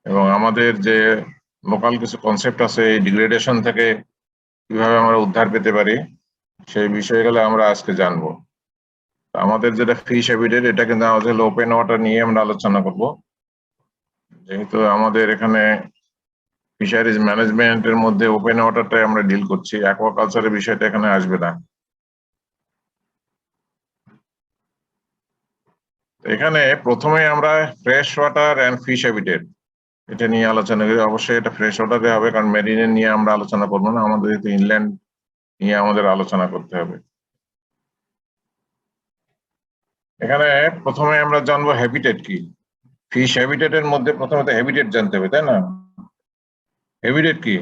এবং আমাদের যে লোকাল কিছু কনসেপ্ট আছে এই ডিগ্রেডেশন থেকে কিভাবে আমরা উদ্ধার পেতে পারি সেই বিষয়গুলো আমরা আজকে জানবো। আমাদের যেটা ফিশ হ্যাবিটেট, এটা কিন্তু আমাদের ওপেন ওয়াটার নিয়ে আমরা আলোচনা করব। যেহেতু আমাদের এখানে ফিশারিজ ম্যানেজমেন্টের মধ্যে ওপেন ওয়াটারটাই আমরা ডিল করছি, অ্যাকোয়াকালচারের বিষয়টা এখানে আসবে না। এখানে প্রথমে আমরা fresh water and fish habitat এটা নিয়ে আলোচনা করি। অবশ্যই এটা ফ্রেশ ওয়াটারে হবে, কারণ মেরিনে নিয়ে আমরা আলোচনা করবো না, আমাদের যেহেতু ইনল্যান্ড নিয়ে আমাদের আলোচনা করতে হবে। এখানে প্রথমে আমরা জানবো হ্যাবিটেট কি। ফিশ হ্যাবিটেটের মধ্যে প্রথমে তো হ্যাবিটেট জানতে হবে, তাই না? হ্যাবিটেট কি?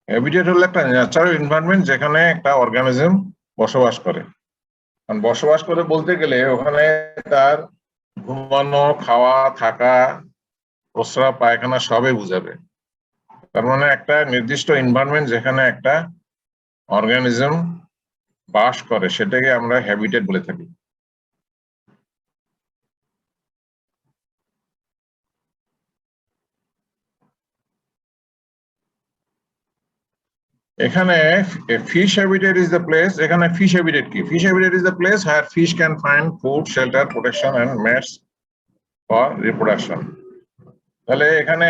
হ্যাবিটেট হলো একটা ন্যাচারাল এনভায়রনমেন্ট যেখানে একটা অর্গানিজম বসবাস করে। কারণ বসবাস করে বলতে গেলে ওখানে তার ঘুমানো, খাওয়া, থাকা, প্রস্রাব, পায়খানা সবই বুঝাবে। তার মানে একটা নির্দিষ্ট এনভায়রনমেন্ট যেখানে একটা অর্গানিজম বাস করে সেটাকে আমরা হ্যাবিটেট বলে থাকি। এখানে fish habitat is the place. এখানে ফিশ হ্যাবিটেট কি? Fish habitat is the place where fish can find food, shelter, protection and mates for reproduction. তাহলে এখানে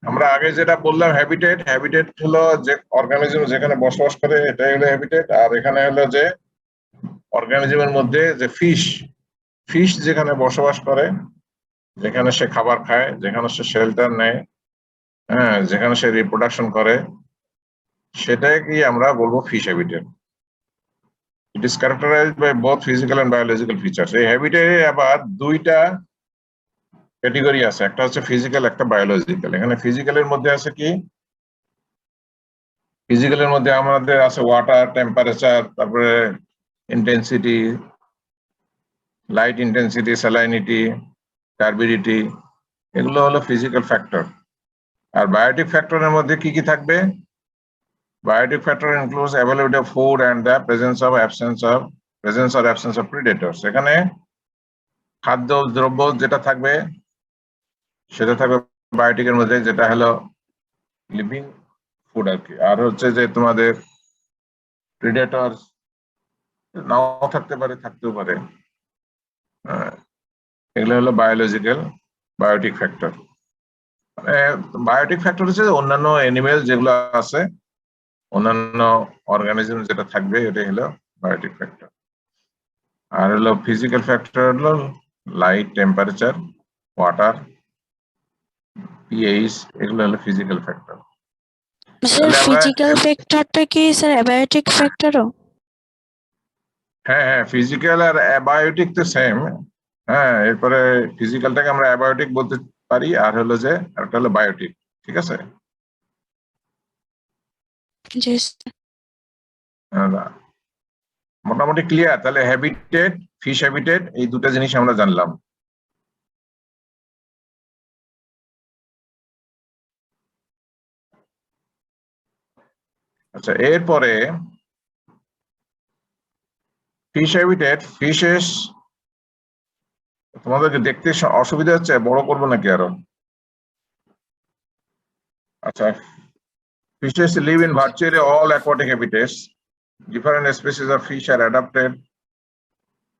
আমরা আগে যেটা বললাম হ্যাবিটেট, হ্যাবিটেট হলো যে অর্গানিজম যেখানে বসবাস করে এটাই হলো হ্যাবিটেট। আর এখানে হলো যে অর্গানিজমের মধ্যে যে ফিশ, ফিশ যেখানে বসবাস করে, যেখানে সে খাবার খায়, যেখানে সে শেল্টার নেয়, হ্যাঁ, যেখানে সে রিপ্রোডাকশন করে, সেটাকে আমরা বলবো fish habitat. It is characterized by both physical and biological features. এই হ্যাবিটেটে আবার দুইটা ক্যাটেগরি আছে, একটা হচ্ছে ফিজিক্যাল, একটা বায়োলজিক্যাল। এখানে ফিজিক্যালের মধ্যে আছে কি? ফিজিক্যালের মধ্যে আমাদের আছে ওয়াটার, টেম্পারেচার, তারপরে intensity, light intensity, salinity, turbidity, এগুলো হলো ফিজিক্যাল ফ্যাক্টর। আর বায়োটিক ফ্যাক্টরের মধ্যে কি কি থাকবে? Biotic factor includes availability of food and the presence or absence of predators. এখানে খাদ্য দ্রব্য যেটা থাকবে সেটা থাকবে বায়োটিকের মধ্যে, যেটা হলো লিভিং ফুড আর কি। আর হচ্ছে যে তোমাদের প্রিডেটরস নাও থাকতে পারে, থাকতেও পারে। এগুলো হলো biological biotic factor. Biotic factor হচ্ছে অন্যান্য অ্যানিমেল যেগুলো আছে, অন্যান্য অর্গানিজম যেটা থাকবে এটাই হলো বায়োটিক ফ্যাক্টর। আর হলো ফিজিক্যাল ফ্যাক্টর হলো লাইট, টেম্পারেচার, ওয়াটার, পিএইচ, এগুলো হলো ফিজিক্যাল ফ্যাক্টর। স্যার ফিজিক্যাল ফ্যাক্টরটা কি স্যার অ্যাবায়োটিক ফ্যাক্টরও? হ্যাঁ হ্যাঁ, ফিজিক্যাল আর অ্যাবায়োটিক তো সেম। হ্যাঁ, এরপরে ফিজিক্যালটাকে আমরা অ্যাবায়োটিক বলতে পারি, আর হলো যে একটা হলো বায়োটিক। ঠিক আছে? জি মোটামুটি ক্লিয়ার? তাহলে হ্যাবিটেট, ফিশ হ্যাবিটেট, এই দুটো জিনিস আমরা জানলাম। আচ্ছা, এরপরে ফিশ হ্যাবিটেট, ফিশেস, তোমাদেরকে দেখতে অসুবিধা হচ্ছে? বড় করবো নাকি আরো? আচ্ছা, fishes live in virtually all aquatic habitats. Different species of fish are adapted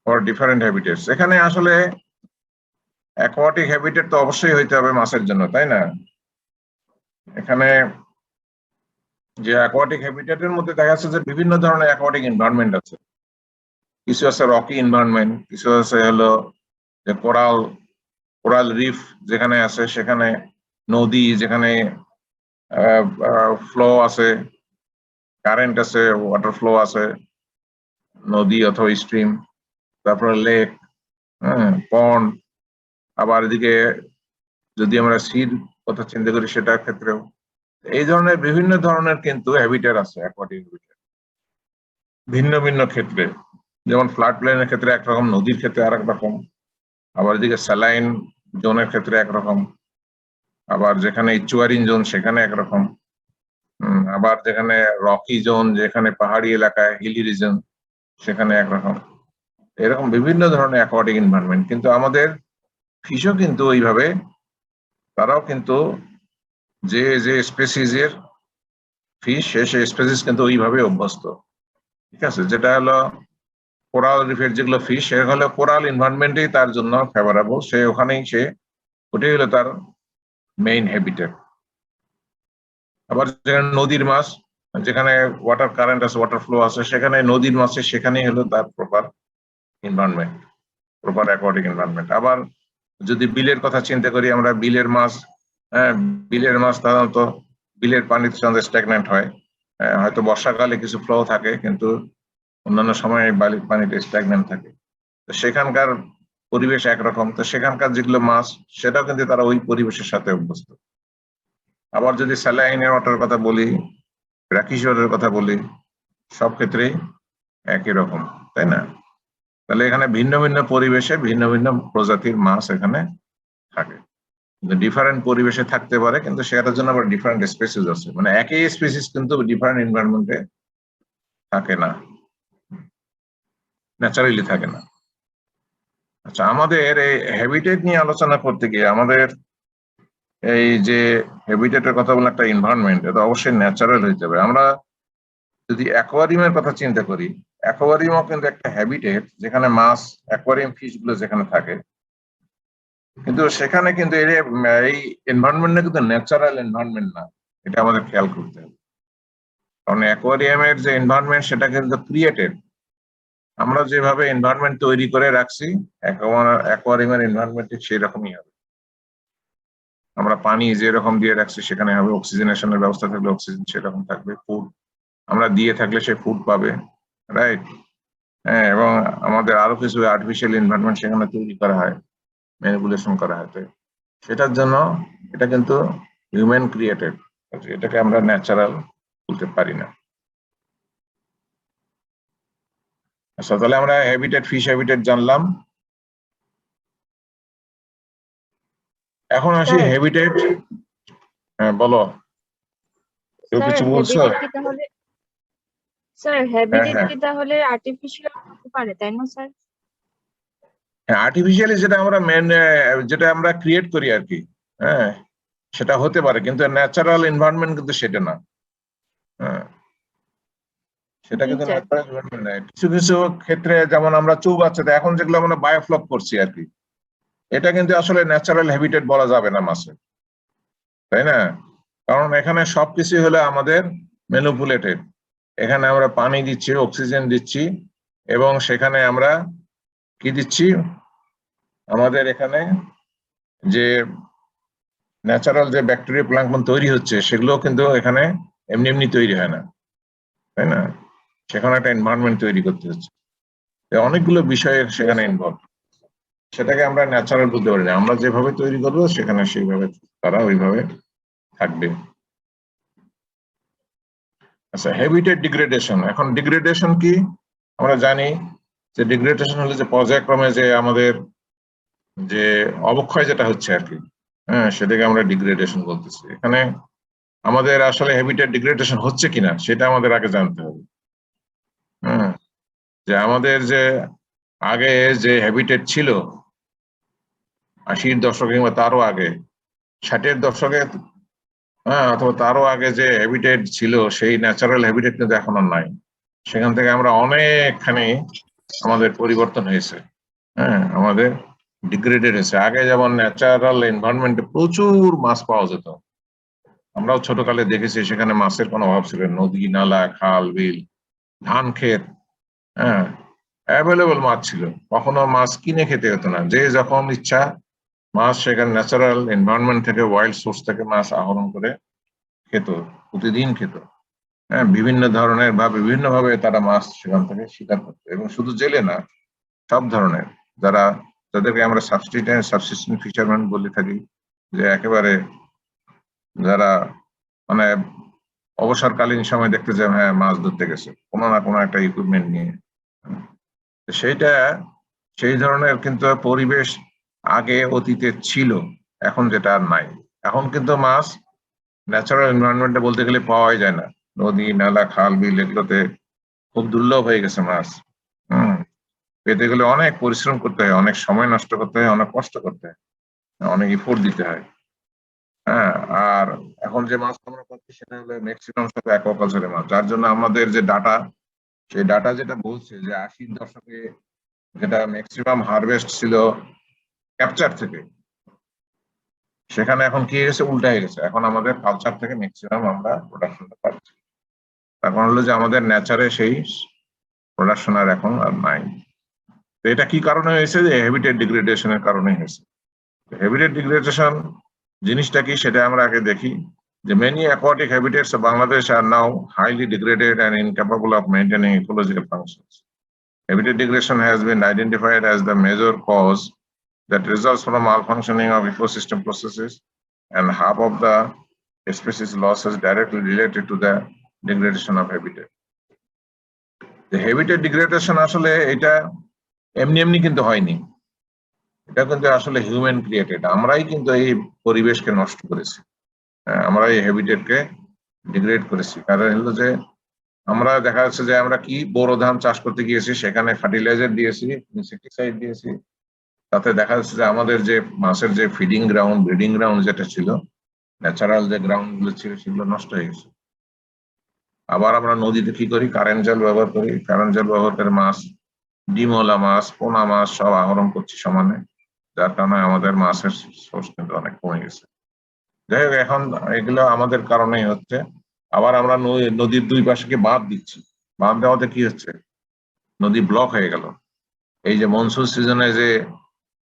for different habitats. এখানে আসলে অ্যাকোয়াটিক হ্যাবিটেট তো অবশ্যই হইতে হবে মাছের জন্য, তাই না? এখানে যে অ্যাকোয়াটিক হ্যাবিটেটের মধ্যে দেখা যাচ্ছে যে বিভিন্ন ধরনের অ্যাকোয়াটিক এনভায়রনমেন্ট আছে। কিছু আছে রকি এনভায়রনমেন্ট, কিছু আছে হলো যে কোরাল রিফ যেখানে আছে, সেখানে নদী যেখানে ফ্লো আছে, কারেন্ট আছে, ওয়াটার ফ্লো আছে, নদী অথবা স্ট্রিম, তারপরে লেক, পন্ড। আবার এদিকে যদি আমরা সির কথা চিন্তা করি সেটার ক্ষেত্রেও এই ধরনের বিভিন্ন ধরনের কিন্তু হ্যাবিটেট আছে অ্যাকোয়াটিক হ্যাবিটেট, ভিন্ন ভিন্ন ক্ষেত্রে। যেমন ফ্লাড প্লেনের ক্ষেত্রে একরকম, নদীর ক্ষেত্রে আর এক রকম, আবার এদিকে স্যালাইন জোনের ক্ষেত্রে একরকম, আবার যেখানে ইচুয়ারিন জোন সেখানে একরকম, আবার যেখানে রকি জোন, যেখানে পাহাড়ি এলাকায় হিলি রিজন, সেখানে একরকম। এরকম বিভিন্ন ধরনের অ্যাকোয়াটিক এনভায়রনমেন্ট। কিন্তু আমাদের ফিশও কিন্তু ওইভাবে তারাও কিন্তু যে যে স্পেসিসের ফিশ সেই স্পেসিস কিন্তু ওইভাবে অভ্যস্ত, ঠিক আছে। যেটা হলো কোরাল রিফের যেগুলো ফিশ, সেটা হলো কোরাল এনভায়রনমেন্টেই তার জন্য ফেভারেবল, সে ওখানেই ওটাই হলো তার মেইন হ্যাবিটেট। আবার যেখানে নদীর মাছ, যেখানে ওয়াটার কারেন্ট আছে, ওয়াটার ফ্লো আছে, সেখানে নদীর মাছের সেখানেই হলো তার proper environment, proper aquatic environment. আবার যদি বিলের কথা চিন্তা করি আমরা, বিলের মাছ, হ্যাঁ, বিলের মাছ সাধারণত বিলের পানিতে স্ট্যাগন্যান্ট হয়, হয়তো বর্ষাকালে কিছু ফ্লো থাকে, কিন্তু অন্যান্য সময় বালির পানিতে স্ট্যাগন্যান্ট থাকে। তো সেখানকার পরিবেশ একরকম, তো সেখানকার যেগুলো মাছ সেটাও কিন্তু তারা ওই পরিবেশের সাথে অভ্যস্ত। আবার যদি স্যালাইন ওয়াটার কথা বলি, ব্র্যাকিশ ওয়াটারের কথা বলি, সব ক্ষেত্রেই একই রকম, তাই না? তাহলে এখানে ভিন্ন ভিন্ন পরিবেশে ভিন্ন ভিন্ন প্রজাতির মাছ এখানে থাকে, কিন্তু ডিফারেন্ট পরিবেশে থাকতে পারে, কিন্তু সেটার জন্য আবার ডিফারেন্ট স্পেসিস আছে, মানে একই স্পেসিস কিন্তু ডিফারেন্ট এনভায়রনমেন্টে থাকে না, ন্যাচারালি থাকে না। আচ্ছা, আমাদের এই হ্যাবিটেট নিয়ে আলোচনা করতে গিয়ে আমাদের এই যে হ্যাবিটেটের কথা বলে একটা এনভায়রনমেন্ট, এটা অবশ্যই ন্যাচারাল হইতে হবে। আমরা যদি অ্যাকোয়ারিয়ামের কথা চিন্তা করি, অ্যাকোয়ারিয়ামও কিন্তু একটা হ্যাবিটেট, যেখানে মাছ, অ্যাকোয়ারিয়াম ফিশ গুলো যেখানে থাকে, কিন্তু সেখানে কিন্তু এই এনভায়রনমেন্টটা কিন্তু ন্যাচারাল এনভায়রনমেন্ট না, এটা আমাদের খেয়াল করতে হবে। কারণ অ্যাকোয়ারিয়ামের যে এনভায়রনমেন্ট সেটা কিন্তু ক্রিয়েটেড, আমরা যেভাবে এনভায়রনমেন্ট তৈরি করে রাখছি, অ্যাকোয়ারিয়ামের এনভায়রনমেন্ট ঠিক সেই রকমই হবে। আমরা পানি যেরকম দিয়ে রাখছি সেখানে হবে, অক্সিজেনেশনের ব্যবস্থা থাকলে অক্সিজেন সেরকম থাকবে, ফুড আমরা দিয়ে থাকলে সে ফুড পাবে, রাইট? হ্যাঁ, এবং আমাদের আরো কিছু আর্টিফিশিয়াল এনভায়রনমেন্ট সেখানে তৈরি করা হয়, ম্যানিপুলেশন করা হয়, সেটার জন্য এটা কিন্তু হিউম্যান ক্রিয়েটেড, এটাকে আমরা ন্যাচারাল বলতে পারি না। আচ্ছা, তাহলে আমরা হ্যাবিটেট, ফিশ হ্যাবিটেট জানলাম। এখন আসি স্যার, হ্যাবিটেট। হ্যাঁ, বলো, কেউ স্যার কিছু বলছো? হ্যাবিটেট কি তাহলে স্যার হ্যাঁ, হ্যাবিটেট হ্যাঁ, কি তাহলে আর্টিফিশিয়াল হতে পারে, তাই না স্যার? হ্যাঁ, আর্টিফিশিয়ালি যেটা আমরা ক্রিয়েট করি আর কি, হ্যাঁ, সেটা হতে পারে, কিন্তু ন্যাচারাল এনভায়রনমেন্ট কিন্তু সেটা না। হ্যাঁ, সেটা জি কিন্তু স্যার। ন্যাচারাল এনভায়রনমেন্ট নয়। কিছু কিছু ক্ষেত্রে যেমন আমরা চৌবাচ্চাতে এখন যেগুলো আমরা বায়োফ্লক করছি আর কি, এটা কিন্তু আসলে ন্যাচারাল হ্যাবিটেট বলা যাবে না মাছের, তাই না? কারণ এখানে সবকিছু হলো আমাদের ম্যানিপুলেটেড। এখানে আমরা পানি দিচ্ছি, অক্সিজেন দিচ্ছি, এবং সেখানে আমরা কি দিচ্ছি, আমাদের এখানে যে ন্যাচারাল যে ব্যাকটেরিয়া প্লাঙ্কটন তৈরি হচ্ছে সেগুলো কিন্তু এখানে এমনি এমনি তৈরি হয় না, তাই না? সেখানে একটা এনভায়রনমেন্ট তৈরি করতে হচ্ছে, অনেকগুলো বিষয় জি সেখানে স্যার। ইনভলভ। সেটাকে আমরা ন্যাচারাল বলতে পারি না, আমরা যেভাবে তৈরি করবো সেখানে সেইভাবে তারা ওইভাবে থাকবে। আচ্ছা, হ্যাবিটেট ডিগ্রেডেশন। এখন ডিগ্রেডেশন কি আমরা জানি, যে ডিগ্রেডেশন হলে যে পর্যায়ক্রমে যে আমাদের যে অবক্ষয় যেটা হচ্ছে আর কি, হ্যাঁ, সেটাকে আমরা ডিগ্রেডেশন বলতেছি। এখানে আমাদের আসলে হ্যাবিটেট ডিগ্রেডেশন হচ্ছে কিনা সেটা আমাদের আগে জানতে হবে। হ্যাঁ, যে আমাদের যে আগে যে হ্যাবিটেট ছিল 80-এর দশকে কিংবা তারও আগে, 60-এর দশকে, হ্যাঁ, অথবা তারও আগে যে হ্যাবিটেট ছিল, সেই ন্যাচারাল হ্যাবিটেট কিন্তু এখন আর নাই। সেখান থেকে আমরা অনেকখানি আমাদের পরিবর্তন হয়েছে, হ্যাঁ, আমাদের ডিগ্রেডেড হয়েছে। আগে যেমন ন্যাচারাল এনভায়রনমেন্টে প্রচুর মাছ পাওয়া যেত, আমরাও ছোটকালে দেখেছি, সেখানে মাছের কোনো অভাব ছিল না। নদী, নালা, খাল, বিল, ধান ক্ষেত, হ্যাঁ, অ্যাভেলেবল মাছ ছিল, কখনো মাছ কিনে খেতে হতো না। যে যখন ইচ্ছা মাছ সেখানে ন্যাচারাল এনভায়রনমেন্ট থেকে, ওয়াইল্ড সোর্স থেকে মাছ আহরণ করে খেত, প্রতিদিন খেত। হ্যাঁ, বিভিন্ন ধরনের বা বিভিন্ন ভাবে তারা মাছ সেখান থেকে শিকার করতো, এবং শুধু জেলে না, সব ধরনের, যাদেরকে আমরা সাবসিস্টেন্ট ফিশারম্যান বলে থাকি, যে একেবারে যারা মানে অবসরকালীন সময় দেখতে যায়, হ্যাঁ, মাছ ধরতে গেছে কোনো না কোনো একটা ইকুইপমেন্ট নিয়ে। সেইটা সেই ধরনের কিন্তু পরিবেশ আগে অতীতে ছিল, এখন যেটা আর নাই। এখন কিন্তু মাছ ন্যাচারাল এনভায়রনমেন্টে বলতে গেলে পাওয়াই যায় না। নদী, নালা, খাল, বিল এগুলোতে খুব দুর্লভ হয়ে গেছে মাছ। পেতে গেলে অনেক পরিশ্রম করতে হয়, অনেক সময় নষ্ট করতে হয়, অনেক কষ্ট করতে হয়, অনেক এফোর্ট দিতে হয়। হ্যাঁ, আর এখন যে মাছ আমরা পাচ্ছি সেটা হলো ম্যাক্সিমাম সাথে অ্যাকোয়াকালচারের মাছ, যার জন্য আমাদের যে ডাটা, সেই ডাটা যেটা বলছে যে 80-র দশকে যেটা ম্যাক্সিমাম হারভেস্ট ছিল ক্যাপচার থেকে, সেখানে এখন কি হয়ে গেছে, উল্টা হয়ে গেছে। এখন আমাদের কালচার থেকে ম্যাক্সিমাম আমরা প্রোডাকশনটা পাচ্ছি। তার কারণ হলো যে আমাদের নেচারে সেই প্রোডাকশন আর এখন আর নাই। তো এটা কি কারণে হয়েছে, যে হ্যাবিটেট ডিগ্রেডেশনের কারণে হয়েছে। হ্যাবিটেট ডিগ্রেডেশন জিনিসটা কি সেটা আমরা আগে দেখি। যে many aquatic habitats of Bangladesh are now highly degraded and incapable of maintaining ecological functions. Habitat degradation has been identified as the major cause that results from malfunctioning of ecosystem processes, and half of the species loss is directly related to the degradation of habitat. The habitat degradation আসলে এটা এমনি এমনি কিন্তু হয়নি, এটা কিন্তু আসলে human created. আমরাই কিন্তু এই পরিবেশকে নষ্ট করেছি, আমরা এই হ্যাবিটেটকে ডিগ্রেড করেছি। কারণ হলো যে আমরা দেখা যাচ্ছে যে আমরা কি বোরো ধান চাষ করতে গিয়েছি, সেখানে ফার্টিলাইজার দিয়েছি, ইনসেক্টিসাইড দিয়েছি, তাতে দেখা যাচ্ছে যে আমাদের যে মাছের যে ফিডিং গ্রাউন্ড, ব্রিডিং গ্রাউন্ড যেটা ছিল, ন্যাচারাল যে গ্রাউন্ড গুলো ছিল, সেগুলো নষ্ট হয়ে গেছে। আবার আমরা নদীতে কি করি, কারেন্ট জাল ব্যবহার করি, কারেন্ট জাল ব্যবহার করে মাছ, ডিমওয়ালা মাছ, পোনা মাছ সব আহরণ করছি সমানে, যার কারণে আমাদের মাছের সোর্স কিন্তু অনেক কমে গেছে। যাই হোক, এখন এগুলো আমাদের কারণেই হচ্ছে। আবার আমরা নদীর দুই পাশে বাঁধ দিচ্ছি, বাঁধ দেওয়াতে কি হচ্ছে, নদী ব্লক হয়ে গেল। এই যে মনসুন সিজনে যে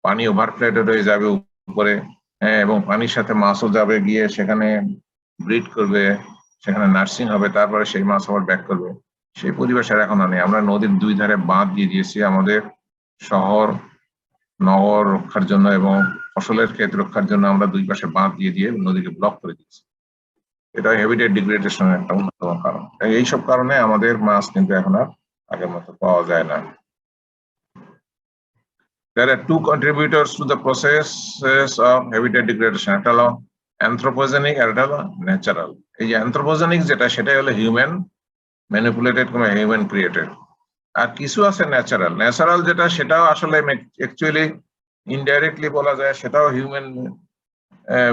পানি ওভারফ্লাডেড হয়ে যাবে উপরে, হ্যাঁ, এবং পানির সাথে মাছও যাবে, গিয়ে সেখানে ব্রিড করবে, সেখানে নার্সিং হবে, তারপরে সেই মাছ আবার ব্যাক করবে, সেই পরিবেশের এখন আর নেই। আমরা নদীর দুই ধারে বাঁধ দিয়ে দিয়েছি আমাদের শহর নগর রক্ষার জন্য এবং ফসলের ক্ষেত রক্ষার জন্য। আমরা দুই পাশে বাঁধ দিয়ে নদীকে ব্লক করে দিয়েছি। এটা হ্যাবিটেট ডিগ্রেডেশনের একটা অন্যতম কারণ। এইসব কারণে আমাদের মাছ কিন্তু এখন আর আগের মতো পাওয়া যায় না। There are two contributors to the processes of habitat degradation. একটা হলো anthropogenic আর একটা হলো ন্যাচারাল। এই যে anthropogenic যেটা, সেটাই হলো হিউম্যান ম্যানিপুলেটেড কিংবা হিউম্যান ক্রিয়েটেড। আর কিছু আছে ন্যাচারাল। ন্যাচারাল যেটা, সেটাও আসলে অ্যাকচুয়ালি ইনডাইরেক্টলি বলা যায় সেটাও হিউম্যান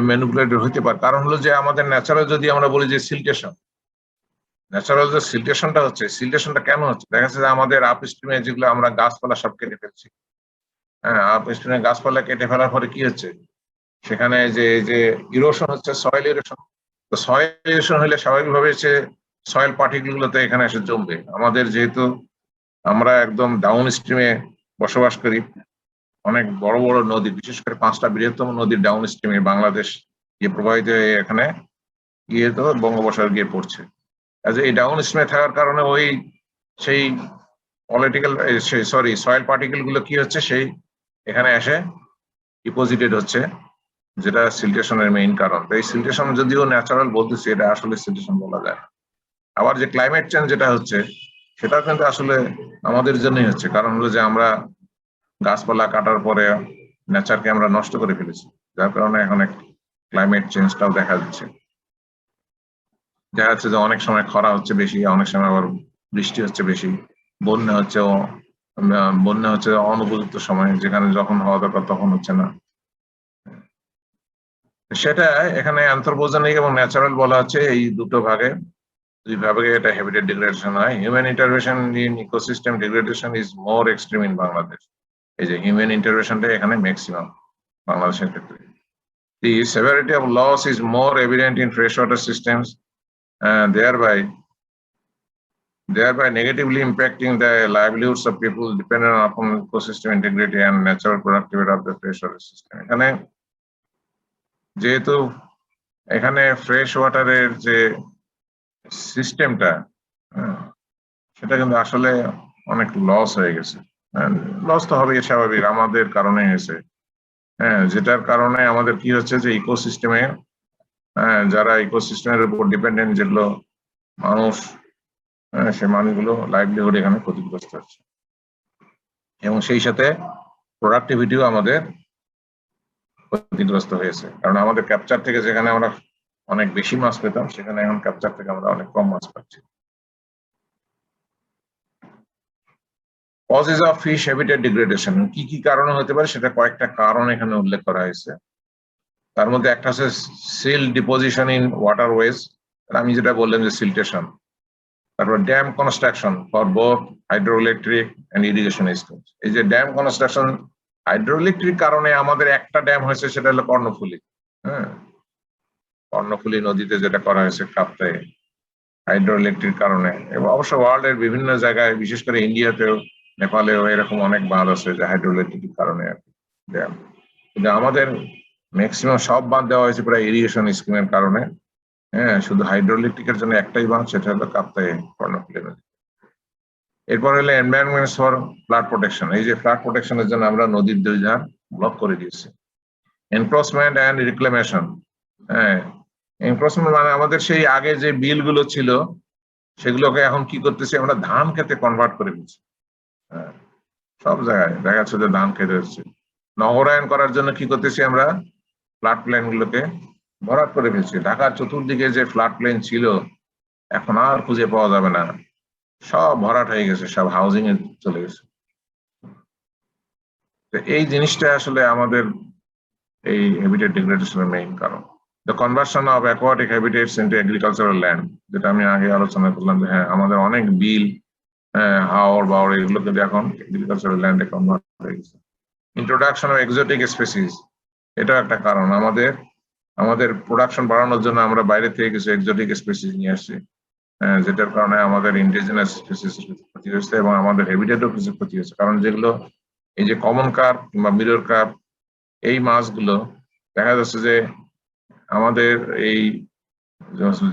ম্যানিপুলেটেড হতে পারে। কারণ হলো যে আমাদের ন্যাচারাল যদি আমরা বলি যে সিল্টেশন, ন্যাচারাল যে সিল্টেশনটা হচ্ছে, সিল্টেশনটা কেন হচ্ছে, দেখা যাচ্ছে যে আমাদের আপ স্ট্রিমে যেগুলো আমরা গাছপালা সব কেটে ফেলছি, হ্যাঁ, আপ স্ট্রিমে গাছপালা কেটে ফেলার পরে কি হচ্ছে, সেখানে যে যে ইরোশন হচ্ছে, সয়েল ইরোশন। তো সয়েল ইরোশন হলে স্বাভাবিকভাবে সে সয়েল পার্টিকেল গুলোতে এখানে এসে জমবে। আমাদের যেহেতু আমরা একদম ডাউন স্ট্রিমে বসবাস করি, অনেক বড় বড় নদী, বিশেষ করে 5টা বৃহত্তম নদীর ডাউন স্ট্রিমে বাংলাদেশ গিয়ে প্রবাহিত হয়ে এখানে গিয়ে তো বঙ্গোপসাগর গিয়ে পড়ছে। এই ডাউন স্ট্রিমে থাকার কারণে ওই সেই পলিটিক্যাল সয়েল পার্টিকেল গুলো কি হচ্ছে, সেই এখানে এসে ডিপোজিটেড হচ্ছে, যেটা সিল্টেশনের মেইন কারণ। এই সিল্টেশন যদিও ন্যাচারাল বলতেছি, এটা আসলে সিল্টেশন বলা যায় না। আবার যে ক্লাইমেট চেঞ্জ যেটা হচ্ছে, সেটা কিন্তু আসলে আমাদের জন্যই হচ্ছে। কারণ হলো যে আমরা গাছপালা কাটার পরে নেচারকে আমরা নষ্ট করে ফেলেছি, যার কারণে এখন ক্লাইমেট চেঞ্জটাও দেখা যাচ্ছে। দেখা যাচ্ছে যে অনেক সময় খরা হচ্ছে বেশি, অনেক সময় আবার বৃষ্টি হচ্ছে বেশি, বন্যা হচ্ছে অনুপযুক্ত সময়, যেখানে যখন হওয়া দরকার তখন হচ্ছে না। সেটা এখানে অ্যানথ্রোপোজেনিক এবং ন্যাচারাল বলা হচ্ছে, এই দুই ভাগে এটা হ্যাবিটেট ডিগ্রেডেশন হয়। Human intervention in ecosystem degradation is more extreme in Bangladesh. এই যে হিউম্যান ইন্টারভেনশনটা এখানে ম্যাক্সিমাম বাংলাদেশের ক্ষেত্রে। The severity of loss is more evident in freshwater systems, thereby negatively impacting the livelihoods of people dependent upon ecosystem integrity and natural productivity of the freshwater system. এখানে যেহেতু এখানে fresh ওয়াটারের যে সিস্টেমটা, সেটা কিন্তু আসলে অনেক লস হয়ে গেছে। লস তো হবে, স্বাভাবিক, আমাদের কারণে হয়েছে। হ্যাঁ, যেটার কারণে আমাদের কি হচ্ছে, যে ইকোসিস্টেমে যারা ইকোসিস্টেমের উপর ডিপেন্ডেন্ট, যেগুলো মানুষ, সে মানুষগুলো লাইভলিহুড এখানে ক্ষতিগ্রস্ত হচ্ছে, এবং সেই সাথে প্রোডাক্টিভিটিও আমাদের ক্ষতিগ্রস্ত হয়েছে। কারণ আমাদের ক্যাপচার থেকে যেখানে আমরা অনেক বেশি মাছ পেতাম, সেখানে এখন ক্যাপচার থেকে আমরা অনেক কম মাছ পাচ্ছি। Causes of fish habitat degradation, কি কি কারণে হতে পারে, সেটা কয়েকটা কারণ এখানে উল্লেখ করা হয়েছে। তার মধ্যে একটা আছে সিল ডিপোজিশন ইন ওয়াটারওয়েজ, আমি যেটা বললাম যে সিল্টেশন। তারপর dam construction for both hydroelectric and irrigation systems. এই যে ড্যাম কনস্ট্রাকশন হাইড্রোইলেকট্রিক কারণে আমাদের একটা ড্যাম হয়েছে, সেটা হলো কর্ণফুলী। হ্যাঁ, কর্ণফুলী নদীতে যেটা করা হয়েছে কাপ্তাই, হাইড্রোইলেকট্রিক কারণে। এবং অবশ্য ওয়ার্ল্ড এর বিভিন্ন জায়গায়, বিশেষ করে ইন্ডিয়াতেও, নেপালেও এরকম অনেক বাঁধ আছে যে হাইড্রোইলেকট্রিক কারণে আর কি ড্যাম। কিন্তু আমাদের ম্যাক্সিমাম সব বাঁধ দেওয়া হয়েছে প্রায় ইরিগেশন স্কিমের কারণে। হ্যাঁ, শুধু হাইড্রোইলেকট্রিকের জন্য একটাই বাঁধ, সেটা হলো কাপ্তাই কর্ণফুলী নদী। এরপর হলো এনভায়রনমেন্ট ফর ফ্লাড প্রোটেকশন। এই যে ফ্লাড প্রোটেকশনের জন্য আমরা নদীর দুই ধার ব্লক করে দিয়েছি। Encroachment and reclamation. হ্যাঁ, এনক্রোচমেন্ট মানে আমাদের সেই আগে যে বিলগুলো ছিল সেগুলোকে এখন কি করতেছি আমরা, ধান খেতে কনভার্ট করে দিচ্ছি। হ্যাঁ, সব জায়গায় দেখা যাচ্ছে যে ধান খেতে হচ্ছে। নগরায়ন করার জন্য কি করতেছি আমরা, ফ্লাড প্লেন গুলোকে ভরাট করে ফেলছি। ঢাকার চতুর্দিকে যে ফ্লাড প্লেন ছিল এখন আর খুঁজে পাওয়া যাবে না, সব ভরাট হয়ে গেছে, সব হাউজিং এ চলে গেছে। এই জিনিসটা আসলে আমাদের এই হ্যাবিটেট ডিগ্রেডেশনের মেইন কারণ। The conversion of aquatic habitats into agricultural land, যেটা আমি আগে আলোচনা করলাম যে হ্যাঁ, আমাদের অনেক বিল, হাওর বাওর, এগুলো কিন্তু এখন এগ্রিকালচারাল ল্যান্ডে কনভার্ট হয়ে গেছে। ইন্ট্রোডাকশন অফ এক্সোটিক স্পেসিস, এটা একটা কারণ। আমাদের প্রোডাকশন বাড়ানোর জন্য আমরা বাইরে থেকে কিছু এক্সোটিক স্পেসিস নিয়ে আসছি, যেটার কারণে আমাদের ইন্ডিজিনাস স্পেসিস ক্ষতি হয়েছে এবং আমাদের হ্যাবিটেটও কিছু ক্ষতি হয়েছে। কারণ যেগুলো এই যে কমন কার্প কিংবা মিরর কার্প, এই মাছগুলো দেখা যাচ্ছে যে আমাদের এই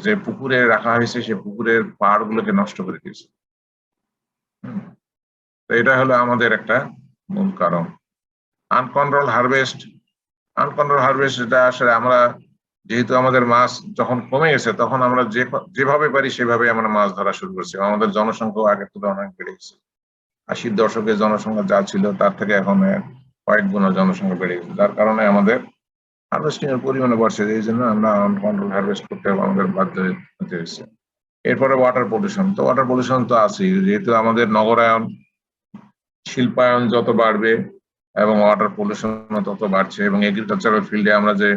যে পুকুরে রাখা হয়েছে সেই পুকুরের পাড় গুলোকে নষ্ট করে দিয়েছে। তো এটা হলো আমাদের একটা মূল কারণ। আনকন্ট্রোল হারভেস্ট, এটা আসলে আমরা যেহেতু আমাদের মাছ যখন কমে গেছে তখন আমরা যেভাবে পারি সেভাবে আমরা মাছ ধরা শুরু করছি। আমাদের জনসংখ্যা আগের তুলনায় অনেক বেড়ে গেছে। 80-র দশকে জনসংখ্যা যা ছিল তার থেকে এখন কয়েক গুণ জনসংখ্যা বেড়ে গেছে, যার কারণে আমাদের হারভেস্টিং এর পরিমাণে বাড়ছে। এই জন্য আমরা আনকন্ট্রোল হারভেস্ট করতে আমাদের বাধ্য হতে হয়েছে। এরপরে ওয়াটার পলিউশন, তো ওয়াটার পলিউশন তো আছেই, যেহেতু আমাদের নগরায়ন, শিল্পায়ন যত বাড়বে এবং ওয়াটার পলিউশন তত বাড়ছে, এবং এগ্রিকালচারাল ফিল্ডে আমরা যে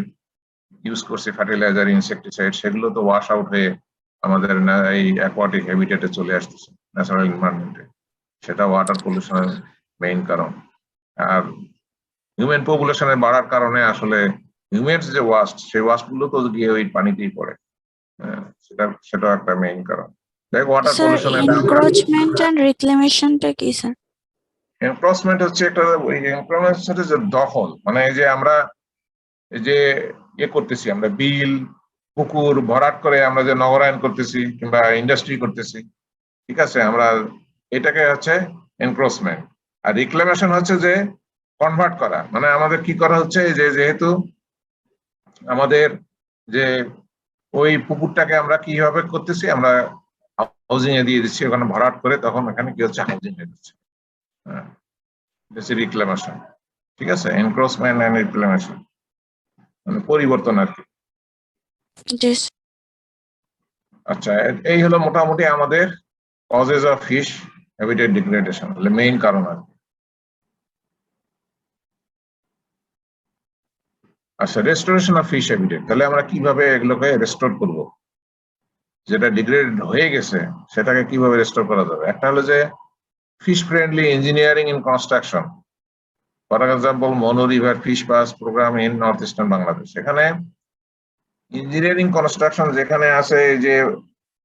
ইউজ করছি ফার্টিলাইজার, ইনসেকটিসাইড, সেগুলো তো ওয়াশ আউট হয়ে আমাদের এই অ্যাকোয়াটিক হ্যাবিটেটে চলে আসতেছে, ন্যাচারাল এনভায়রনমেন্টে। সেটা ওয়াটার পলিউশনের মেইন কারণ। আর হিউম্যান পপুলেশনের বাড়ার কারণে আসলে হিউম্যানস যে ওয়াস্ট, সেই ওয়াস্ট গুলো তো গিয়ে ওই পানিতেই পড়ে। সেটা একটা মেইন কারণ। Water sir pollution, encroachment and রিক্লেমেশনটা কি স্যার? এনক্রোচমেন্ট হচ্ছে একটা, ওই এনক্রোচমেন্ট হচ্ছে যে দখল, মানে এই যে আমরা এই যে করতেছি, আমরা বিল, পুকুর ভরাট করে আমরা যে নগরায়ন করতেছি কিংবা ইন্ডাস্ট্রি করতেছি, ঠিক আছে, আমরা এটাকে হচ্ছে এনক্রোচমেন্ট। আর রিক্লেমেশন হচ্ছে যে কনভার্ট করা, মানে আমাদের কি করা হচ্ছে যে যেহেতু আমাদের যে ওই পুকুরটাকে আমরা কিভাবে করতেছি, আমরা হাউজিং এ দিয়ে দিচ্ছি, ওখানে ভরাট করে, তখন এখানে কি হচ্ছে, হাউজিং হয়ে যাচ্ছে। হ্যাঁ, রিক্লেমেশন, ঠিক আছে, এনক্রোচমেন্ট এন্ড রিক্লেমেশন মানে পরিবর্তন আর কি। আচ্ছা, এই হলো মোটামুটি আমাদের causes of fish habitat degradation, main কারণ আর কি। আচ্ছা, রেস্টোরেশন অফ ফিশ হ্যাবিটেট, তাহলে আমরা কিভাবে এগুলোকে রেস্টোর করব, যেটা ডিগ্রেড হয়ে গেছে সেটাকে কিভাবে রেস্টোর করা যাবে? একটা হলো যে fish friendly engineering in construction, for example Manu river fish pass program in north eastern Bangladesh. এখানে ইঞ্জিনিয়ারিং কনস্ট্রাকশন যেখানে আছে, এই যে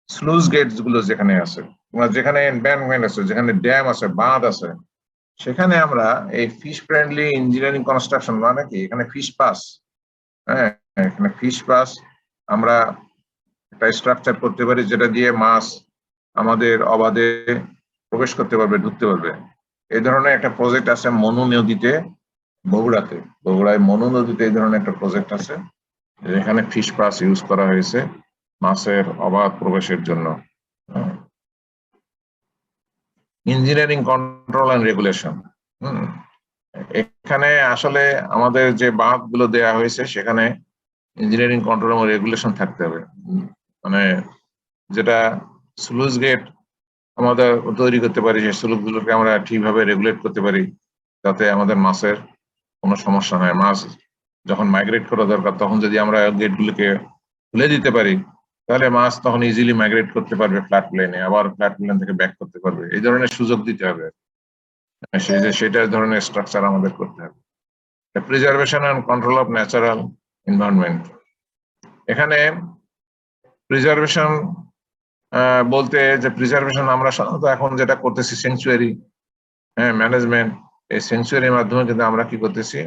স্লুজ গেটস গুলো যেখানে আছে, যেখানে এনভায়রনমেন্ট আছে, যেখানে ড্যাম আছে, বাঁধ আছে, সেখানে আমরা এই ফিশ ফ্রেন্ডলি ইঞ্জিনিয়ারিং কনস্ট্রাকশন, মানে কি, এখানে ফিশ পাস, হ্যাঁ, এখানে ফিশ পাস আমরা একটা স্ট্রাকচার করতে পারি, যেটা দিয়ে মাছ আমাদের অবাধে প্রবেশ করতে পারবে, ঢুকতে পারবে। এই ধরনের একটা প্রজেক্ট আছে মনু নদীতে, বগুড়ায় মনু নদীতে এই ধরনের একটা প্রজেক্ট আছে, যেখানে ফিশ পাস ইউজ করা হয়েছে মাছের অবাধ প্রবেশের জন্য। ইঞ্জিনিয়ারিং কন্ট্রোল অ্যান্ড রেগুলেশন, এখানে আসলে আমাদের যে বাঁধ গুলো দেওয়া হয়েছে সেখানে ইঞ্জিনিয়ারিং কন্ট্রোল এবং রেগুলেশন থাকতে হবে, মানে যেটা স্লুজ গেট আমাদের তৈরি করতে পারি, সেই স্লুজ গুলোকে আমরা ঠিকভাবে রেগুলেট করতে পারি, যাতে আমাদের মাছের কোনো সমস্যা হয়, মাছ যখন মাইগ্রেট করা দরকার তখন যদি আমরা গেটগুলোকে খুলে দিতে পারি, তাহলে মাছ তখন ইজিলি মাইগ্রেট করতে পারবে ফ্ল্যাট প্লেনে, আবার ফ্ল্যাট প্লেন থেকে ব্যাক করতে পারবে। এই ধরনের সুযোগ দিতে হবে, সেটা ধরনের স্ট্রাকচার আমাদের করতে হবে। Preservation and control of natural environment, এখানে প্রিজার্ভেশন বলতে যে প্রিজার্ভেশন আমরা সাধারণত এখন যেটা করতেছি স্যাংচুয়ারি ম্যানেজমেন্ট, এই স্যাংচুয়ারির মাধ্যমে কিন্তু আমরা কি করতেছি,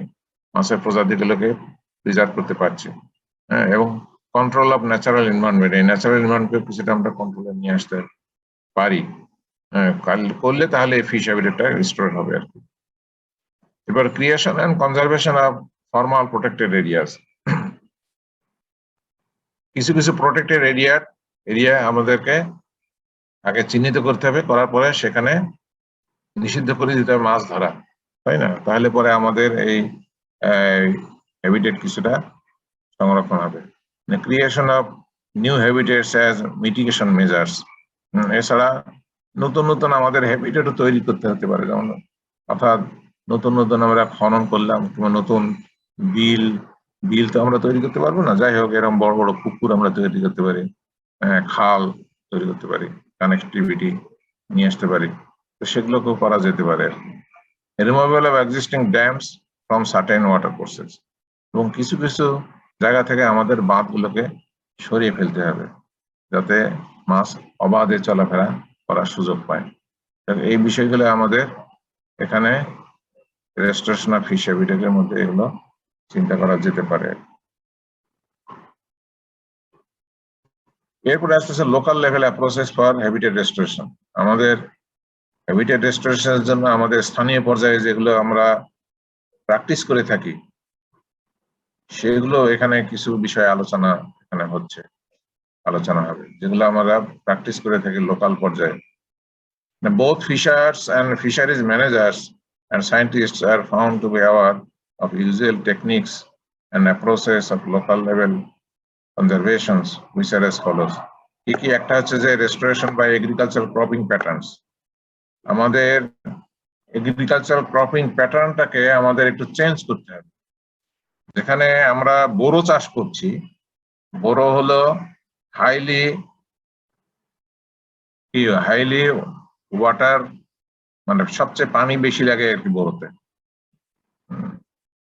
মাছের প্রজাতিগুলোকে প্রিজার্ভ করতে পারছি। এবং কন্ট্রোল অফ ন্যাচারাল এনভায়রনমেন্ট, এই ন্যাচারাল এনভায়রনমেন্ট কিছুটা আমরা কন্ট্রোলে নিয়ে আসতে পারি, করলে তাহলে ফিশ হ্যাবিটেটটা রিস্টোর হবে আর কি। এবার creation and conservation of formal protected areas, কিছু কিছু প্রোটেক্টেড এরিয়া আমাদেরকে আগে চিহ্নিত করতে হবে, করার পরে সেখানে নিষিদ্ধ করে দিতে হবে মাছ ধরা, তাই না? তাহলে পরে আমাদের এই হ্যাবিটেট কিছুটা সংরক্ষণ হবে। Creation of new habitats as mitigation measures, এছাড়া নতুন নতুন আমাদের হ্যাবিটেটও তৈরি করতে হতে পারে, যেমন অর্থাৎ নতুন নতুন আমরা খনন করলাম, কিংবা নতুন বিল তো আমরা তৈরি করতে পারবো না, যাই হোক এরকম বড় বড় পুকুর আমরা তৈরি করতে পারি, খাল তৈরি করতে পারি, কানেক্টিভিটি নিয়ে আসতে পারি, তো সেগুলোকেও করা যেতে পারে। Removal of existing dams from certain water courses, এবং কিছু কিছু জায়গা থেকে আমাদের বাঁধগুলোকে সরিয়ে ফেলতে হবে যাতে মাছ অবাধে চলাফেরা করার সুযোগ পায়। এই বিষয়গুলো আমাদের এখানে রেস্টোরেশন অফ ফিশ হ্যাবিটেটের মধ্যে এগুলো চিন্তা করা যেতে পারে। এরপরে আসতেছে local level approaches for habitat restoration. আমাদের হ্যাবিটেট রেস্টোরেশনের জন্য আমাদের স্থানীয় পর্যায়ে যেগুলো আমরা প্র্যাকটিস করে থাকি, সেগুলো এখানে কিছু বিষয় আলোচনা হবে, যেগুলো আমরা প্র্যাকটিস করে থাকি লোকাল পর্যায়ে। Both fishers and fisheries managers and scientists are found to be aware of usual techniques and approaches of local level conservations, which are as follows. কি একটা হচ্ছে যে restoration by agricultural cropping patterns, আমাদের agricultural cropping প্যাটার্নটাকে আমাদের একটু change করতে হবে। যেখানে আমরা বোরো চাষ করছি, বোরো হলো হাইলি ওয়াটার, মানে সবচেয়ে পানি বেশি লাগে আর কি বোরোতে।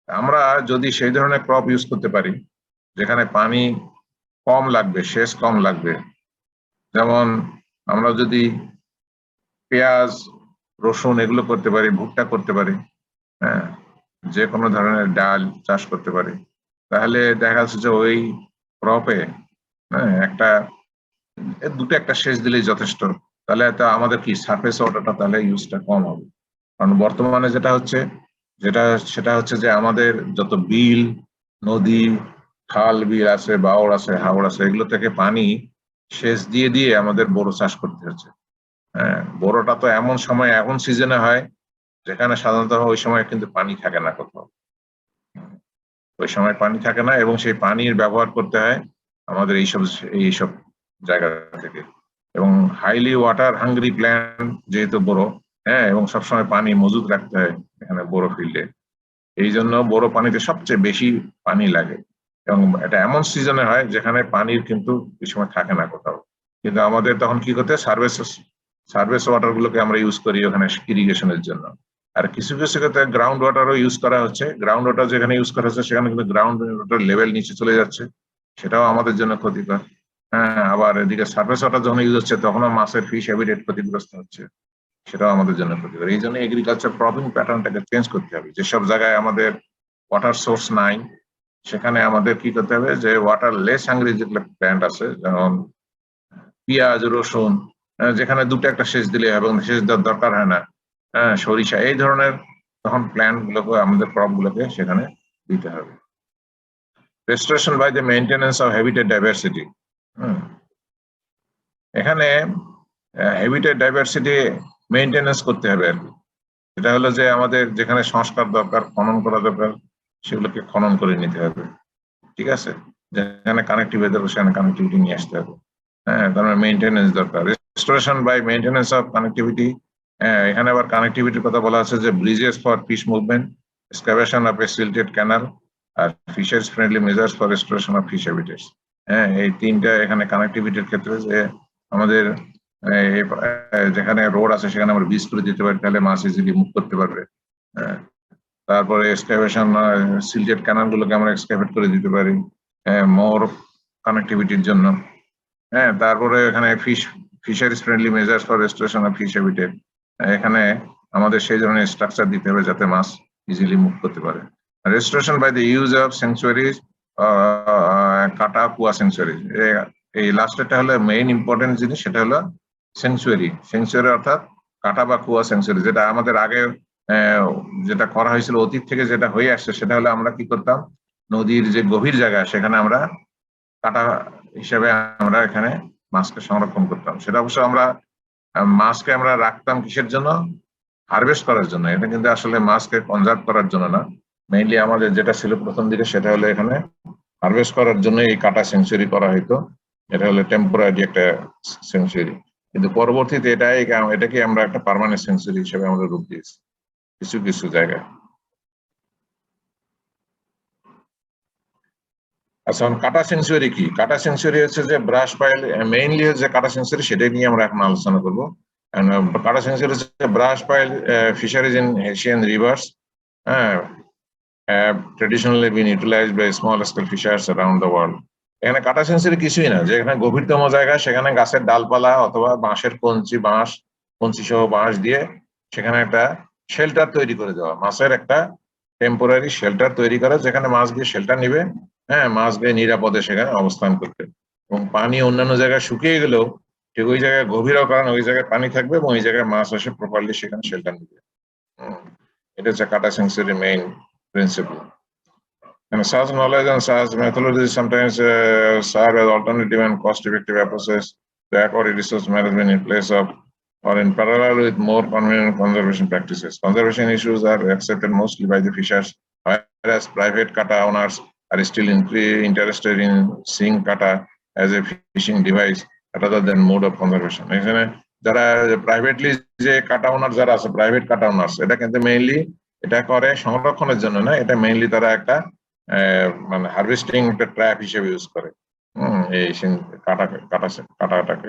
আমরা যদি সেই ধরনের ক্রপ ইউজ করতে পারি যেখানে পানি কম লাগবে, সেচ কম লাগবে, যেমন আমরা যদি পেঁয়াজ, রসুন এগুলো করতে পারি, ভুট্টা করতে পারি, যে কোনো ধরনের ডাল চাষ করতে পারি, তাহলে দেখা যাচ্ছে যে ওই ক্রপে একটা সেচ দিলেই যথেষ্ট। তাহলে আমাদের কি সারফেস ওয়াটারটা তাহলে ইউজটা কম হবে। কারণ বর্তমানে সেটা হচ্ছে যে আমাদের যত বিল, নদী, খাল বিল আছে, বাওড় আছে, হাওড় আছে, এগুলো থেকে পানি সেচ দিয়ে আমাদের বোরো চাষ করতে হচ্ছে। বোরোটা তো এমন সময়, এখন সিজনে হয় যেখানে সাধারণত ওই সময় কিন্তু পানি থাকে না কোথাও, ওই সময় পানি থাকে না, এবং সেই পানির ব্যবহার করতে হয় আমাদের এইসব জায়গা থেকে। এবং হাইলি ওয়াটার হাঙ্গ্রি প্ল্যান্ট যেহেতু বোরো, এবং সবসময় পানি মজুদ রাখতে হয় এখানে বোরো ফিল্ডে, এই জন্য বোরো পানিতে সবচেয়ে বেশি পানি লাগে। এবং এটা এমন সিজনে হয় যেখানে পানির কিন্তু এই সময় থাকে না কোথাও, কিন্তু আমাদের তখন কি করতে, সার্ভিস ওয়াটার গুলোকে আমরা ইউজ করি ওখানে ইরিগেশনের জন্য। আর কিছু কিছু ক্ষেত্রে গ্রাউন্ড ওয়াটারও ইউজ করা হচ্ছে। গ্রাউন্ড ওয়াটার যেখানে ইউজ করা হচ্ছে সেখানে কিন্তু গ্রাউন্ড ওয়াটার লেভেল নিচে চলে যাচ্ছে, সেটাও আমাদের জন্য ক্ষতিকর। আবার এদিকে সার্ভিস ওয়াটার যখন ইউজ হচ্ছে তখনও মাছের ফিশ হ্যাবিটেট ক্ষতিগ্রস্ত হচ্ছে, সেটাও আমাদের জন্য ক্ষতিকর। এই জন্য এগ্রিকালচার ক্রপিং প্যাটার্নটাকে চেঞ্জ করতে হবে। যেসব জায়গায় আমাদের ওয়াটার সোর্স নাই সেখানে আমাদের কি করতে হবে, যে ওয়াটার লেস হাঙ্গ্রি যেগুলো প্ল্যান্ট আছে, যেমন পেঁয়াজ, রসুন, যেখানে দুটো একটা সেচ দিলে এবং সেচ দেওয়ার দরকার হয় না, সরিষা, এই ধরনের তখন প্ল্যান্ট গুলোকে, আমাদের ক্রপ গুলোকে সেখানে দিতে হবে। Restoration by the maintenance of habitat diversity, এখানে হ্যাবিটেট ডাইভার্সিটি মেইনটেনেন্স করতে হবে আর কি। এটা হলো যে আমাদের যেখানে সংস্কার দরকার, খনন করা দরকার, সেগুলোকে খনন করে নিতে হবে, ঠিক আছে? যেখানে কানেক্টিভিটি দরকার সেখানে কানেক্টিভিটি নিয়ে আসতে হবে, তার মানে মেইনটেনেন্স দরকার। Restoration by maintenance of connectivity, এখানে আবার কানেক্টিভিটির কথা বলা আছে যে bridges for fish movement, excavation of a silted canal, আর fishers friendly measures for restoration of fish habitats. হ্যাঁ, এই তিনটা এখানে কানেক্টিভিটির ক্ষেত্রে যে আমাদের যেখানে রোড আছে সেখানে আমরা বীজ করে দিতে পারি, তাহলে মাছ ইজিলি মুভ করতে পারবে। তারপরে এক্সকাভেশন, সিলটেড ক্যানাল গুলোকে আমরা এক্সকাভেট করে দিতে পারি মোর কানেক্টিভিটির জন্য। হ্যাঁ, তারপরে এখানে fisheries friendly measures for restoration of fish habitat, এখানে আমাদের সেই ধরনের স্ট্রাকচার দিতে হবে যাতে মাছ ইজিলি মুভ করতে পারে। Restoration by the use of sanctuaries, কাটা কুয়া স্যাংচুয়ারিজ, এই লাস্টেরটা হলো মেইন ইম্পর্টেন্ট জিনিস, সেটা হলো স্যাংচুয়ারি। স্যাংচুয়ারি অর্থাৎ কাটা বা কুয়া স্যাংচুয়ারি, যেটা আমাদের আগে যেটা করা হয়েছিল অতীত থেকে যেটা হয়ে আসছে, সেটা হলো আমরা কি করতাম, নদীর যে গভীর জায়গা সেখানে আমরা কাটা হিসাবে আমরা এখানে মাছকে সংরক্ষণ করতাম। সেটা অবশ্য আমরা মাছকে আমরা রাখতাম কিসের জন্য, হারভেস্ট করার জন্য। এটা কিন্তু আসলে মাছকে কনজার্ভ করার জন্য না, মেইনলি আমাদের যেটা ছিল প্রথম দিকে সেটা হলো এখানে হারভেস্ট করার জন্য এই কাটা সেঞ্চুরি করা হইতো। এটা হলো টেম্পোরারি একটা সেঞ্চুরি, কিন্তু পরবর্তীতে এটাকে আমরা একটা পার্মানেন্ট সেঞ্চুরি হিসেবে আমরা রূপ দিয়েছি কিছু কিছু জায়গায়। আচ্ছা, কাটা সেঞ্চুরি কি? কাটা সেঞ্চুরি হচ্ছে যে ব্রাশ পাইল, মেইনলি হচ্ছে কাটা সেঞ্চুরি, সেটাই নিয়ে আমরা এখন আলোচনা করবো। কাটা সেঞ্চুরি হচ্ছে brush pile fisheries in Asian rivers have traditionally been utilized by small scale fishers around the world. এখানে কাটা সেঞ্চুরি কিছুই না, যেখানে গভীরতম জায়গা সেখানে গাছের ডালপালা অথবা বাঁশের কঞ্চি সহ বাঁশ দিয়ে সেখানে একটা শেল্টার তৈরি করে দেওয়া, মাছের একটা টেম্পোরারি শেল্টার তৈরি করা, যেখানে মাছ গিয়ে শেল্টার নিবে। হ্যাঁ, মাছ গিয়ে নিরাপদে সেখানে অবস্থান করতে, এবং পানি অন্যান্য জায়গায় শুকিয়ে গেলেও ঠিক ওই জায়গায় গভীরও, কারণ ওই জায়গায় পানি থাকবে এবং ওই জায়গায় মাছ এসে প্রপারলি সেখানে শেল্টার নিবে। এটা হচ্ছে কাটা century main principle. And such knowledge and such methodologies sometimes serve as alternative and cost-effective approaches to aquatic resource management in place of or in parallel with more convenient conservation practices. Conservation issues are accepted mostly by the fishers, whereas private kata owners are still interested in seeing kata as a fishing device rather than mode of conservation. এখানে যারা privately যে কাটা ওনার যারা আছে, private কাটা owners, এটা কিন্তু mainly এটা করে সংরক্ষণের জন্য না, এটা মেইনলি তারা একটা মানে হারভেস্টিং একটা ট্র্যাপ হিসেবে ইউজ করে এই কাটাটাকে।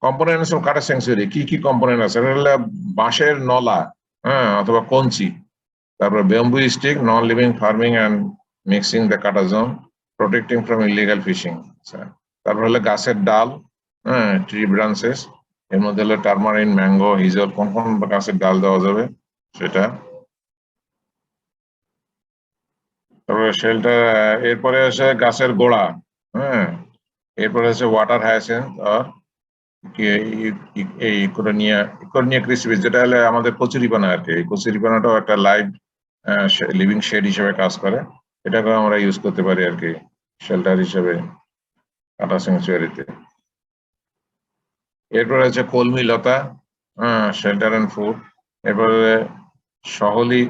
কম্পোনেন্টস অফ কাটা সেঞ্চুরি, কি কি কম্পোনেন্ট আছে? এটা হলো বাঁশের নলা, অথবা কঞ্চি, তারপর bamboo stick, non living farming and mixing the কাটা zone, protecting from illegal fishing. তারপর হলো গাছের ডাল, ট্রি ব্রাঞ্চেস, এর মধ্যে হলো টারমারিন, ম্যাঙ্গো, হিজল, কোন কোন গাছের ডাল দেওয়া যাবে সেটা। তারপরে শেল্টার, এরপরে হচ্ছে গাছের গোড়া, এরপরে হচ্ছে ওয়াটার হায়াসিন্থ আর এই ইকোরনিয়া ক্রিসিপিস, যেটা হলে আমাদের কচুরিপানা আর কি। এই কচুরিপানাটাও একটা লাইভ লিভিং শেড হিসেবে কাজ করে, এটাকেও আমরা ইউজ করতে পারি আর কি শেল্টার হিসেবে কাটা সেঞ্চুয়ারিতে। এরপরে হচ্ছে কলমি লতা, শেল্টার এন্ড ফুড। এরপরে সহলি,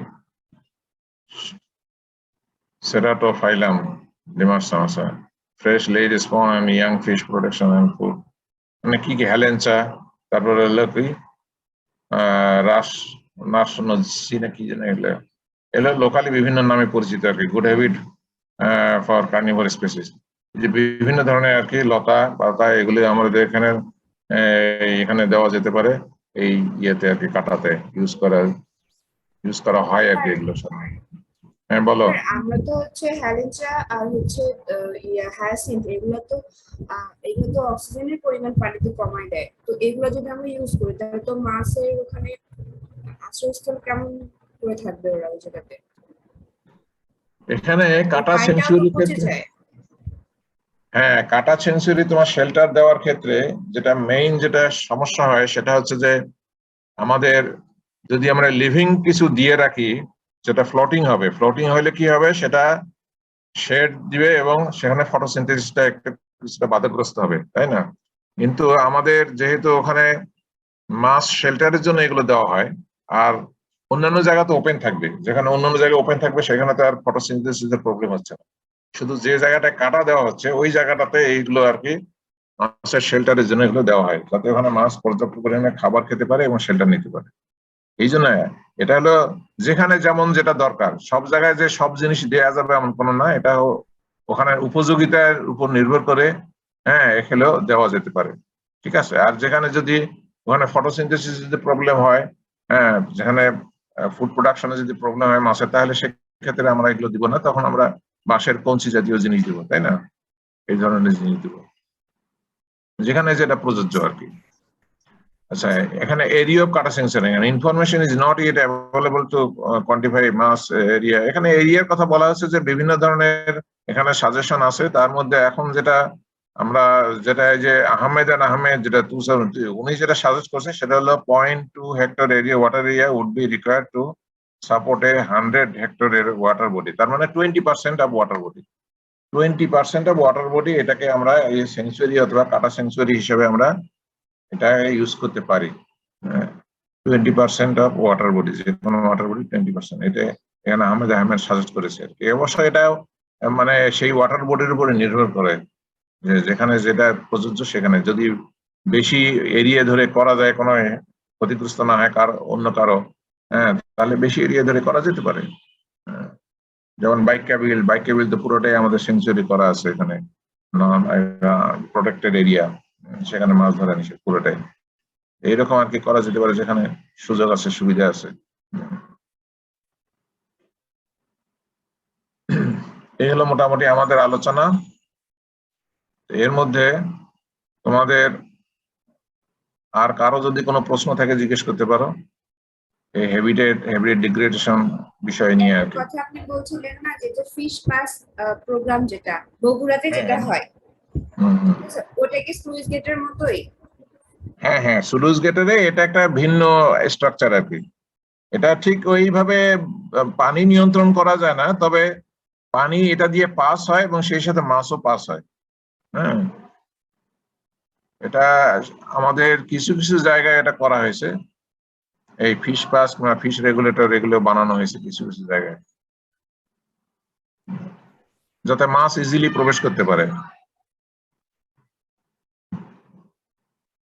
ceratophyllum demersum, fresh laid spawn and young fish protection and food. মানে কি কি, হ্যালেঞ্চা, তারপরে হলো কি রাসনাসি না কি যেন, এগুলো লোকালি বিভিন্ন নামে পরিচিত আর কি। Good habit for carnivore species, যে বিভিন্ন ধরনের আর কি লতা পাতা, এগুলি আমাদের এখানে দেওয়া যেতে পারে এই ইয়েতে আর কি, কাটাতে ইউজ করা হয় আর কি এগুলো সব। হ্যাঁ বলো। আমরা তো হচ্ছে হ্যালিঞ্চা আর হচ্ছে হায়াসিন্থ, এগুলো তো অক্সিজেনের পরিমাণ পানিতে কমায় দেয়। তো এগুলো যদি আমরা ইউজ করি তাহলে তো মাছের ওখানে আশ্রয়স্থল কেমন করে থাকবে ওরা ওই জায়গাতে? এখানে কাটা সেঞ্চুরি ক্ষেত্রে, হ্যাঁ কাটা সেঞ্চুরি তোমার শেল্টার দেওয়ার ক্ষেত্রে যেটা মেইন যেটা সমস্যা হয় সেটা হচ্ছে যে আমাদের যদি আমরা লিভিং কিছু দিয়ে রাখি যেটা ফ্লোটিং হবে, ফ্লোটিং হলে কি হবে, সেটা শেড দিবে এবং সেখানে ফটোসিনথেসিসটা কিছুটা বাধাগ্রস্ত হবে, তাই না? কিন্তু আমাদের যেহেতু ওখানে মাছ শেল্টারের জন্য এগুলো দেওয়া হয়, আর অন্যান্য জায়গা তো ওপেন থাকবে, যেখানে অন্যান্য জায়গায় ওপেন থাকবে সেখানে তো আর ফটোসিনথেসিসের প্রবলেম হচ্ছে না। শুধু যে জায়গাটা কাটা দেওয়া হচ্ছে ওই জায়গাটাতে এইগুলো আর কি মাছের শেল্টারের জন্য এগুলো দেওয়া হয়, যাতে ওখানে মাছ পর্যাপ্ত পরিমাণে খাবার খেতে পারে এবং শেল্টার নিতে পারে। এই জন্য এটা হলো যেখানে যেমন যেটা দরকার, সব জায়গায় যে সব জিনিস দেওয়া যাবে এমন কোনো না, এটা ওখানে উপযোগিতার উপর নির্ভর করে এখানেও দেওয়া যেতে পারে, ঠিক আছে। আর যেখানে যদি ওখানে ফটোসিনথেসিস যদি প্রবলেম হয়, যেখানে ফুড প্রোডাকশনে যদি প্রবলেম হয় মাছের, তাহলে সেক্ষেত্রে আমরা এগুলো দিব না, তখন আমরা বাঁশের কঞ্চি জাতীয় জিনিস দিব, তাই না, এই ধরনের জিনিস দিব, যেখানে যেটা প্রযোজ্য আর কি। আচ্ছা, এখানে এরিয়া অফ কাটা censoring information is not yet available to quantify mass area. এখানে এরিয়ার কথা বলা হচ্ছে যে বিভিন্ন ধরনের এখানে সাজেশন আছে, তার মধ্যে এখন যেটা আমরা যেটা এই যে আহমেদ যেটা উনি যেটা সাজেস্ট করছে সেটা হলো 0.2 hectare area water area would be required to support a 100 hectare এর ওয়াটার বডি, তার মানে 20% of water body, 20% of water body, এটাকে আমরা এই সেঞ্চুরি অথবা কাটা সেঞ্চুরি হিসেবে আমরা এটা ইউজ করতে পারি। 20% অফ ওয়াটার বডি, যে কোনো ওয়াটার বডি 20%, এটা এখানে আহমেদ সাজেস্ট করেছে আর কি। অবশ্য এটাও মানে সেই ওয়াটার বডির উপরে নির্ভর করে, যে যেখানে যেটা প্রযোজ্য সেখানে যদি বেশি এরিয়া ধরে করা যায়, কোনো ক্ষতিগ্রস্ত না হয় অন্য কারো, তাহলে বেশি এরিয়া ধরে করা যেতে পারে। যেমন বাইক কেবিল তো পুরোটাই আমাদের সেঞ্চুরি করা আছে, এখানে নন প্রোটেক্টেড এরিয়া, সেখানে মাছ ধরা নিষেধ পুরোটাই। এইরকম আর কি করা যেতে পারে যেখানে সুযোগ আছে, সুবিধা আছে। এই হলো মোটামুটি আমাদের আলোচনা। এর মধ্যে তোমাদের আর কারো যদি কোনো প্রশ্ন থাকে জিজ্ঞেস করতে পারো এই হ্যাবিটেট ডিগ্রেডেশন বিষয় নিয়ে আর কি। কথা আপনি বলছিলেন না যেটা ফিশ পাস প্রোগ্রাম, যেটা বগুড়াতে যেটা হয়, ওটা কি স্লুইস গেটের মতোই? হ্যাঁ, স্লুইস গেটের এটা একটা ভিন্ন স্ট্রাকচার আর কি। এটা ঠিক ওইভাবে পানি নিয়ন্ত্রণ করা যায় না, তবে পানি এটা দিয়ে পাস হয় এবং সেই সাথে মাছও পাস হয়। এটা আমাদের কিছু কিছু জায়গায় এটা করা হয়েছে, এই ফিশ পাস কিংবা ফিশ রেগুলেটর এগুলো বানানো হয়েছে কিছু কিছু জায়গায়, যাতে মাছ ইজিলি প্রবেশ করতে পারে।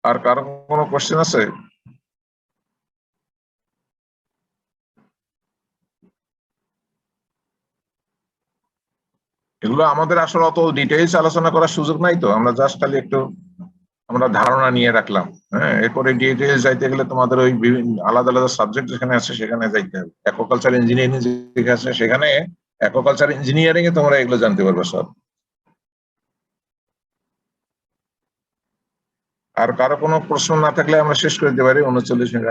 আর কারো কোনো কোশ্চেন আছে? এগুলো আমাদের আসলে অত ডিটেইলস আলোচনা করার সুযোগ নাই, তো আমরা জাস্ট খালি একটু আমরা ধারণা নিয়ে রাখলাম। এরপরে ডিটেইলস যাইতে গেলে তোমাদের ওই বিভিন্ন আলাদা আলাদা সাবজেক্ট যেখানে আছে সেখানে যাইতে হবে। অ্যাকুয়াকালচার ইঞ্জিনিয়ারিং যেখানে আছে সেখানে অ্যাকুয়াকালচার ইঞ্জিনিয়ারিং এ তোমরা এগুলো জানতে পারবে সব। আর কারো কোনো প্রশ্ন না থাকলে আমরা শেষ করে দিতে পারি, 39 মিনিট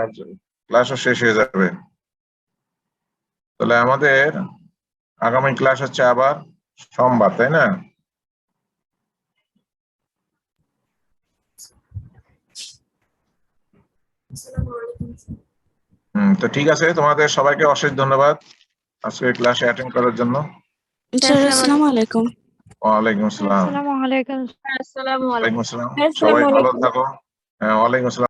ক্লাসও শেষ হয়ে যাবে। তাহলে আমাদের আগামী ক্লাস হচ্ছে আবার সোমবার, তাই না? তো ঠিক আছে, তোমাদের সবাইকে অশেষ ধন্যবাদ আজকে ক্লাসে অ্যাটেন্ড করার জন্য। স্যার আসসালামু আলাইকুম। ওয়ালাইকুম আসসালাম। আসসালামু আলাইকুম। ওয়ালাইকুম আসসালাম, সবাই ভালো থাকো। ওয়ালাইকুম আসসালাম।